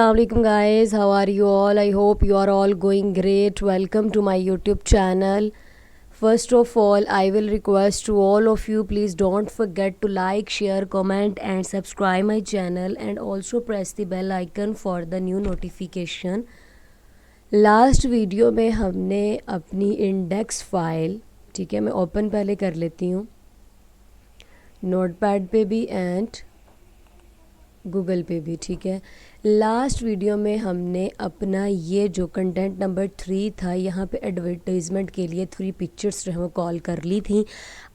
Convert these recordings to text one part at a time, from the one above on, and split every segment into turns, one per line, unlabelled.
Assalamualaikum guys, how are you all? I hope you are all going great. Welcome to my YouTube channel. First of all, I will request to all of you, please don't forget to like, share, comment and subscribe my channel, and also press the bell icon for the new notification. Last video में हमने अपनी index file, ठीक है, मैं open पहले कर लेती हूँ नोटपैड पे भी एंड गूगल पे भी, ठीक है। लास्ट वीडियो में हमने अपना ये जो कंटेंट नंबर 3 था, यहाँ पे एडवर्टाइजमेंट के लिए 3 पिक्चर्स जो है वो कॉल कर ली थी।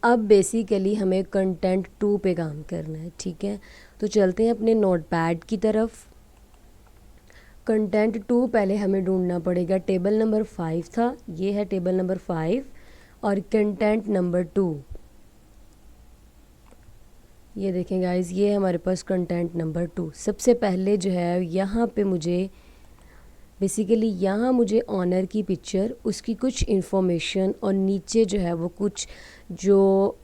अब बेसिकली हमें कंटेंट 2 पे काम करना है, ठीक है। तो चलते हैं अपने नोटपैड की तरफ। कंटेंट 2 पहले हमें ढूंढना पड़ेगा। टेबल नंबर 5 था, ये है टेबल नंबर 5 और कंटेंट नंबर 2, ये देखें गाइस, ये हमारे पास कंटेंट नंबर 2। सबसे पहले जो है यहाँ पे मुझे बेसिकली यहाँ मुझे ऑनर की पिक्चर, उसकी कुछ इन्फॉर्मेशन और नीचे जो है वो कुछ जो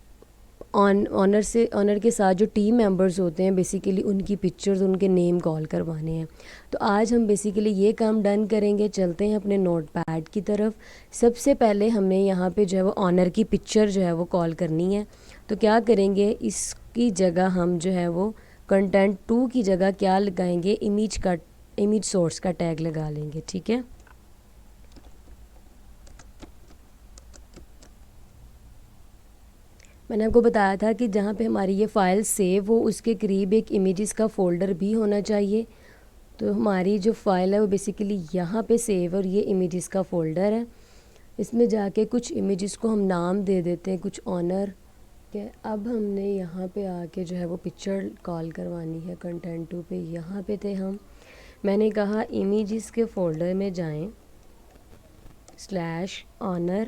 ऑनर के साथ जो टीम मेंबर्स होते हैं बेसिकली उनकी पिक्चर्स, उनके नेम कॉल करवाने हैं। तो आज हम बेसिकली ये काम डन करेंगे। चलते हैं अपने नोटपैड की तरफ। सबसे पहले हमें यहाँ पे जो है वो ऑनर की पिक्चर जो है वो कॉल करनी है। तो क्या करेंगे, इसकी जगह हम जो है वो कंटेंट 2 की जगह क्या लगाएंगे, इमेज सोर्स का टैग लगा लेंगे, ठीक है। मैंने आपको बताया था कि जहाँ पे हमारी ये फ़ाइल सेव हो उसके करीब एक इमेजेस का फ़ोल्डर भी होना चाहिए। तो हमारी जो फ़ाइल है वो बेसिकली यहाँ पे सेव और ये इमेजेस का फ़ोल्डर है। इसमें जाके कुछ इमेजेस को हम नाम दे देते हैं, कुछ ऑनर के। अब हमने यहाँ पे आके जो है वो पिक्चर कॉल करवानी है कंटेंट 2 पे। यहाँ पे थे हम, मैंने कहा इमेजेस के फ़ोल्डर में जाएं, /honor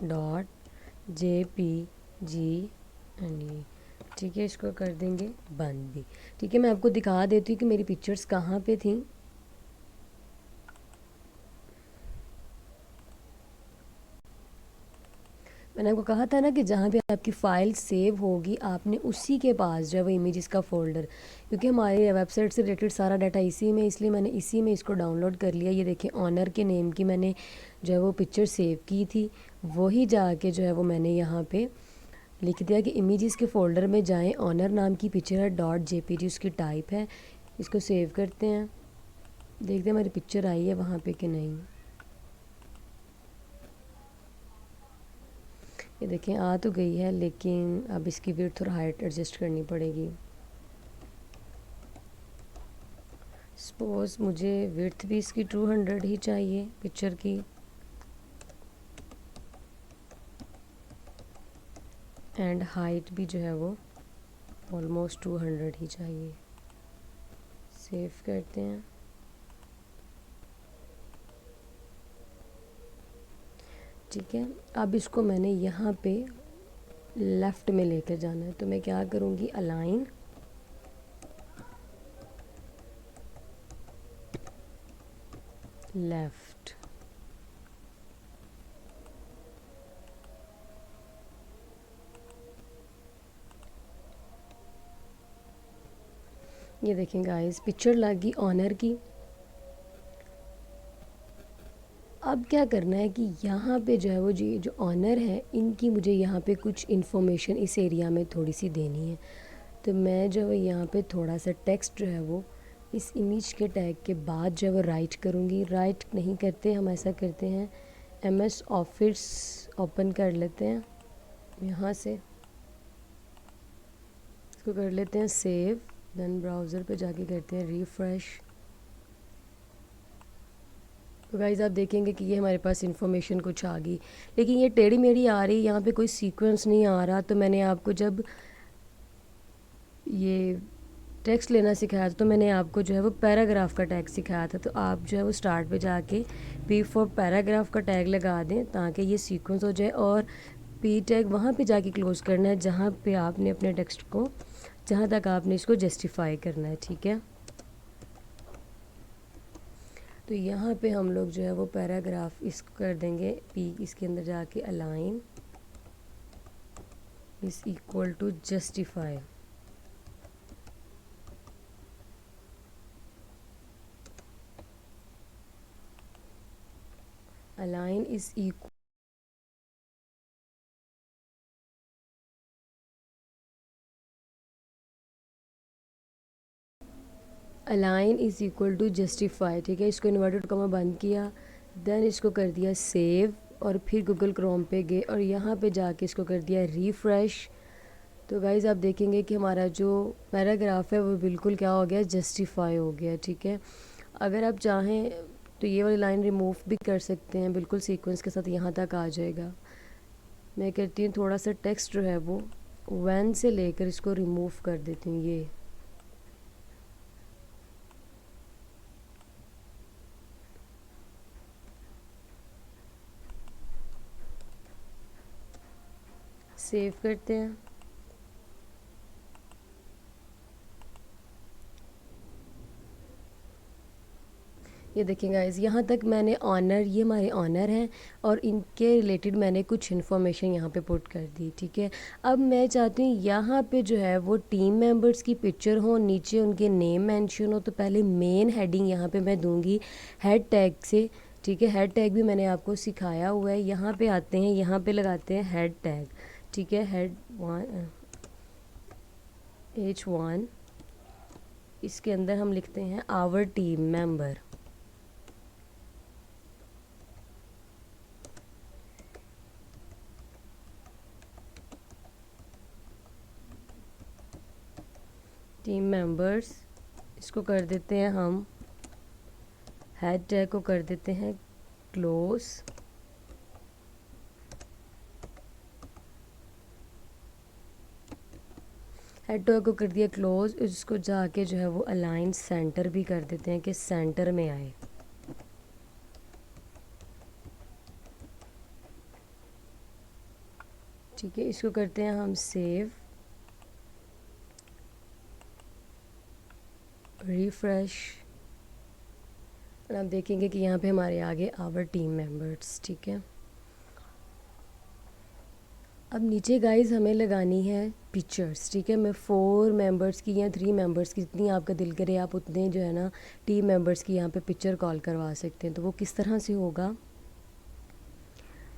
.jpg एंड, ठीक है, इसको कर देंगे बंद भी, ठीक है। मैं आपको दिखा देती हूँ कि मेरी पिक्चर्स कहाँ पे थी। मैंने आपको कहा था ना कि जहाँ पे आपकी फ़ाइल सेव होगी आपने उसी के पास जो है वो इमेजेस का फ़ोल्डर, क्योंकि हमारे वेबसाइट से रिलेटेड सारा डाटा इसी में, इसलिए मैंने इसी में इसको डाउनलोड कर लिया। ये देखें, ऑनर के नेम की मैंने जो है वो पिक्चर सेव की थी, वही जाके जो है वो मैंने यहाँ पे लिख दिया कि इमेजेस के फ़ोल्डर में जाएं, ऑनर नाम की पिक्चर है, .jpg उसकी टाइप है। इसको सेव करते हैं, देखते हैं हमारी पिक्चर आई है वहाँ पे कि नहीं। ये देखें आ तो गई है, लेकिन अब इसकी विड्थ और हाइट एडजस्ट करनी पड़ेगी। सपोज़ मुझे विड्थ भी इसकी 200 ही चाहिए पिक्चर की, एंड हाइट भी जो है वो ऑलमोस्ट 200 ही चाहिए। सेव करते हैं। ठीक है, अब इसको मैंने यहाँ पे लेफ़्ट में लेकर जाना है। तो मैं क्या करूँगी, अलाइन लेफ़्ट। ये देखें गाइस, पिक्चर लगी ऑनर की। अब क्या करना है कि यहाँ पे जो है वो जी जो ऑनर है इनकी मुझे यहाँ पे कुछ इन्फॉर्मेशन इस एरिया में थोड़ी सी देनी है। तो मैं जो है यहाँ पे थोड़ा सा टेक्स्ट जो है वो इस इमेज के टैग के बाद जो है वो राइट करूँगी। राइट नहीं करते हम, ऐसा करते हैं MS ऑफिस ओपन कर लेते हैं, यहाँ से इसको कर लेते हैं सेव, देन ब्राउज़र पे जाके करते हैं रिफ़्रेश। तो गाइज़ आप देखेंगे कि ये हमारे पास इन्फॉर्मेशन कुछ आ गई, लेकिन ये टेढ़ी मेढ़ी आ रही, यहाँ पे कोई सीक्वेंस नहीं आ रहा। तो मैंने आपको जब ये टेक्स्ट लेना सिखाया था तो मैंने आपको जो है वो पैराग्राफ का टैग सिखाया था। तो आप जो है वो स्टार्ट पे जाके P फॉर पैराग्राफ का टैग लगा दें ताकि ये सीक्वेंस हो जाए, और P टैग वहाँ पे जाके क्लोज़ करना है जहाँ पे आपने अपने टेक्स्ट को, जहाँ तक आपने इसको जस्टिफाई करना है, ठीक है। तो यहाँ पे हम लोग जो है वो पैराग्राफ इसको कर देंगे P, इसके अंदर जाके align is equal to justify. Align is equal align is equal to justify, ठीक है। इसको इन्वर्टेड कॉमा बंद किया, देन इसको कर दिया सेव, और फिर गूगल क्रोम पे गए और यहाँ पे जाके इसको कर दिया रिफ़्रेश। तो गाइज़ आप देखेंगे कि हमारा जो पैराग्राफ है वो बिल्कुल क्या हो गया, जस्टिफाई हो गया, ठीक है। अगर आप चाहें तो ये वाली लाइन रिमूव भी कर सकते हैं, बिल्कुल सीक्वेंस के साथ यहाँ तक आ जाएगा। मैं कहती हूँ थोड़ा सा टेक्स्ट जो है वो व्हेन से लेकर इसको रिमूव कर देती हूँ, ये सेव करते हैं। ये देखें गाइस, यहाँ तक मैंने ऑनर, ये हमारे ऑनर हैं और इनके रिलेटेड मैंने कुछ इन्फॉर्मेशन यहाँ पे पुट कर दी, ठीक है। अब मैं चाहती हूँ यहाँ पे जो है वो टीम मेंबर्स की पिक्चर हो, नीचे उनके नेम मेंशन हो। तो पहले मेन हेडिंग यहाँ पे मैं दूँगी हेड टैग से, ठीक है। हेड टैग भी मैंने आपको सिखाया हुआ है। यहाँ पे आते हैं, यहाँ पे लगाते हैं हेड टैग, ठीक है। हेड H1, इसके अंदर हम लिखते हैं our team member, team members. इसको कर देते हैं हम, हेड टैग को कर देते हैं क्लोज, हेड टैग को कर दिया क्लोज। इसको जाके जो है वो अलाइन सेंटर भी कर देते हैं कि सेंटर में आए, ठीक है। इसको करते हैं हम सेव, रिफ्रेश, और आप देखेंगे कि यहाँ पे हमारे आगे आवर टीम मेंबर्स, ठीक है। अब नीचे गाइस हमें लगानी है पिक्चर्स, ठीक है। मैं 4 मेंबर्स की या 3 मेंबर्स की, जितनी आपका दिल करे आप उतने जो है ना टीम मेंबर्स की यहाँ पे पिक्चर कॉल करवा सकते हैं। तो वो किस तरह से होगा,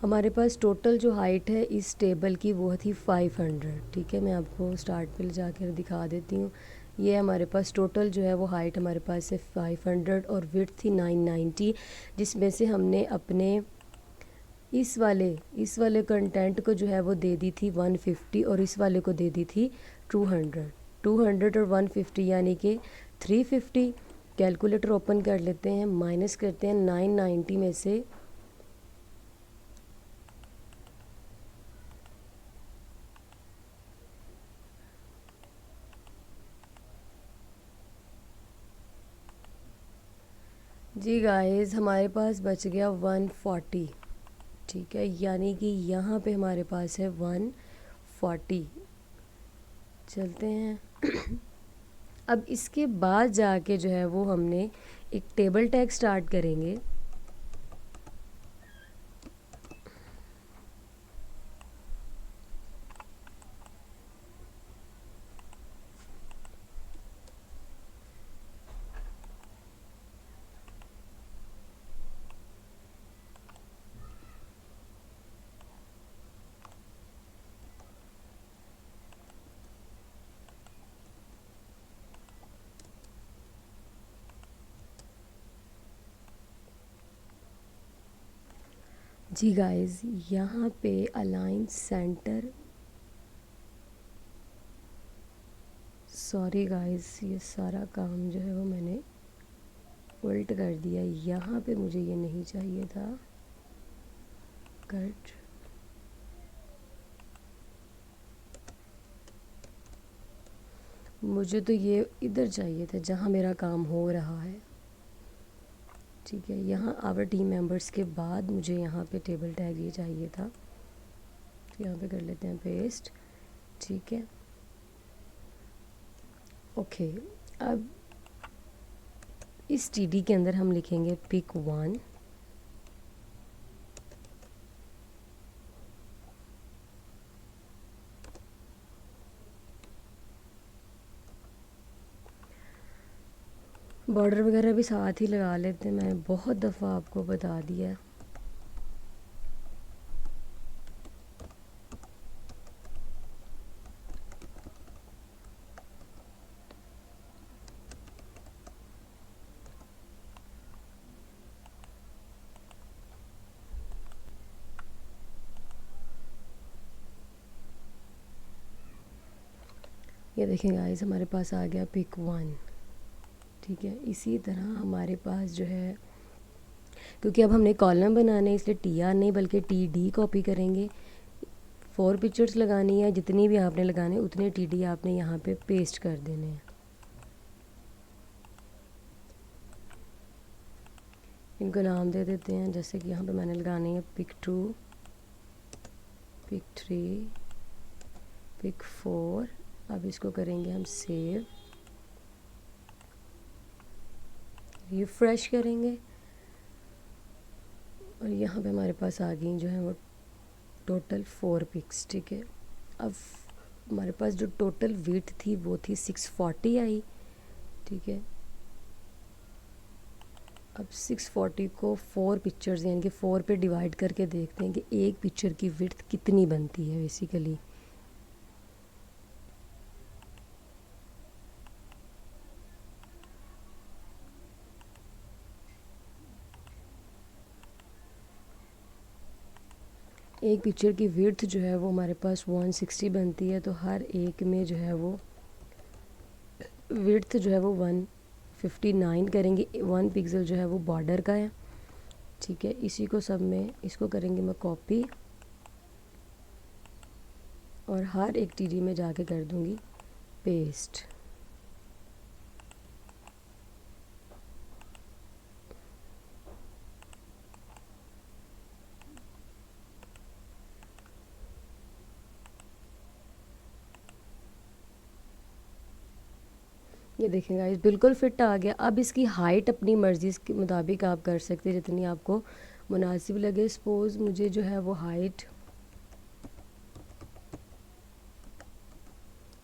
हमारे पास टोटल जो हाइट है इस टेबल की वो थी 500, ठीक है। मैं आपको स्टार्ट पे ले जाकर दिखा देती हूँ। ये हमारे पास टोटल जो है वो हाइट हमारे पास है 500 और विड्थ थी 990, जिसमें से हमने अपने इस वाले कंटेंट को जो है वो दे दी थी 150 और इस वाले को दे दी थी 200 और 150 यानी कि 350। कैलकुलेटर ओपन कर लेते हैं, माइनस करते हैं 990 में से जी गाइस, हमारे पास बच गया 140, ठीक है। यानी कि यहाँ पे हमारे पास है 140। चलते हैं अब इसके बाद जाके जो है वो हमने एक टेबल टैग स्टार्ट करेंगे। जी गाइस, यहाँ पे अलाइन सेंटर, सॉरी गाइस, ये सारा काम जो है वो मैंने उल्ट कर दिया। यहाँ पे मुझे ये नहीं चाहिए था, कट। मुझे तो ये इधर चाहिए था जहाँ मेरा काम हो रहा है, ठीक है। यहाँ आवर टीम मेंबर्स के बाद मुझे यहाँ पे टेबल टैग ये चाहिए था, तो यहाँ पे कर लेते हैं पेस्ट, ठीक है। ओके, अब इस टीडी के अंदर हम लिखेंगे पिक 1, बॉर्डर वगैरह भी साथ ही लगा लेते हैं, मैंने बहुत दफ़ा आपको बता दिया है। ये देखें गाइस, हमारे पास आ गया पिक 1। ठीक है, इसी तरह हमारे पास जो है, क्योंकि अब हमने कॉलम बनाना है इसलिए TR नहीं बल्कि TD कॉपी करेंगे। 4 पिक्चर्स लगानी है, जितनी भी आपने लगाने उतने TD आपने यहाँ पे पेस्ट कर देने हैं। इनको नाम दे देते हैं, जैसे कि यहाँ पे मैंने लगानी है पिक 2, पिक 3, पिक 4। अब इसको करेंगे हम सेव, रिफ्रेश करेंगे और यहाँ पे हमारे पास आ गई जो है वो टोटल 4 पिक्स। ठीक है, अब हमारे पास जो टोटल विड्थ थी वो थी 640 आई। ठीक है, अब 640 को 4 पिक्चर्स यानी कि 4 पे डिवाइड करके देखते हैं कि एक पिक्चर की विड्थ कितनी बनती है बेसिकली। एक पिक्चर की विड्थ जो है वो हमारे पास 160 बनती है, तो हर एक में जो है वो विड्थ जो है वो 159 करेंगे। 1 पिक्सल जो है वो बॉर्डर का है। ठीक है, इसी को सब में इसको करेंगे मैं कॉपी और हर एक TD में जाके कर दूंगी पेस्ट। ये देखें गाइस, बिल्कुल फिट आ गया। अब इसकी हाइट अपनी मर्ज़ी के मुताबिक आप कर सकते हैं, जितनी आपको मुनासिब लगे। सपोज़ मुझे जो है वो हाइट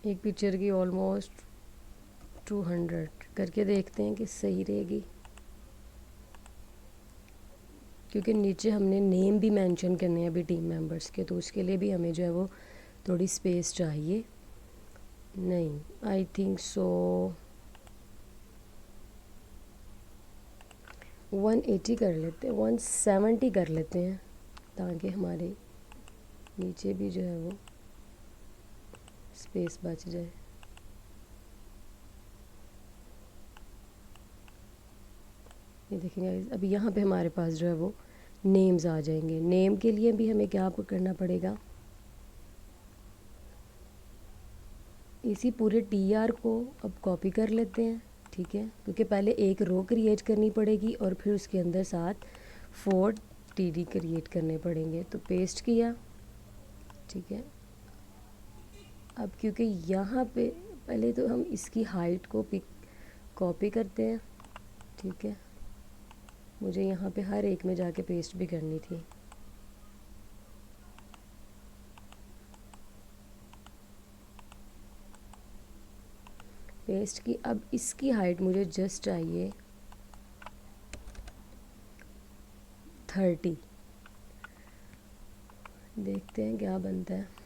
एक पिक्चर की ऑलमोस्ट 200 करके देखते हैं कि सही रहेगी, क्योंकि नीचे हमने नेम भी मेंशन करने हैं अभी टीम मेंबर्स के, तो उसके लिए भी हमें जो है वो थोड़ी स्पेस चाहिए। नहीं, आई थिंक सो 180 कर लेते हैं, 170 कर लेते हैं, ताकि हमारे नीचे भी जो है वो स्पेस बच जाए। ये देखेंगे, अब यहाँ पे हमारे पास जो है वो नेम्स आ जाएंगे। नेम के लिए भी हमें क्या करना पड़ेगा, इसी पूरे TR को अब कॉपी कर लेते हैं। ठीक है, क्योंकि पहले एक रो क्रिएट करनी पड़ेगी और फिर उसके अंदर साथ 4 TD क्रिएट करने पड़ेंगे। तो पेस्ट किया। ठीक है, अब क्योंकि यहाँ पे पहले तो हम इसकी हाइट को कॉपी करते हैं। ठीक है, मुझे यहाँ पे हर एक में जाके पेस्ट भी करनी थी। पेस्ट की। अब इसकी हाइट मुझे जस्ट चाहिए 30। देखते हैं क्या बनता है।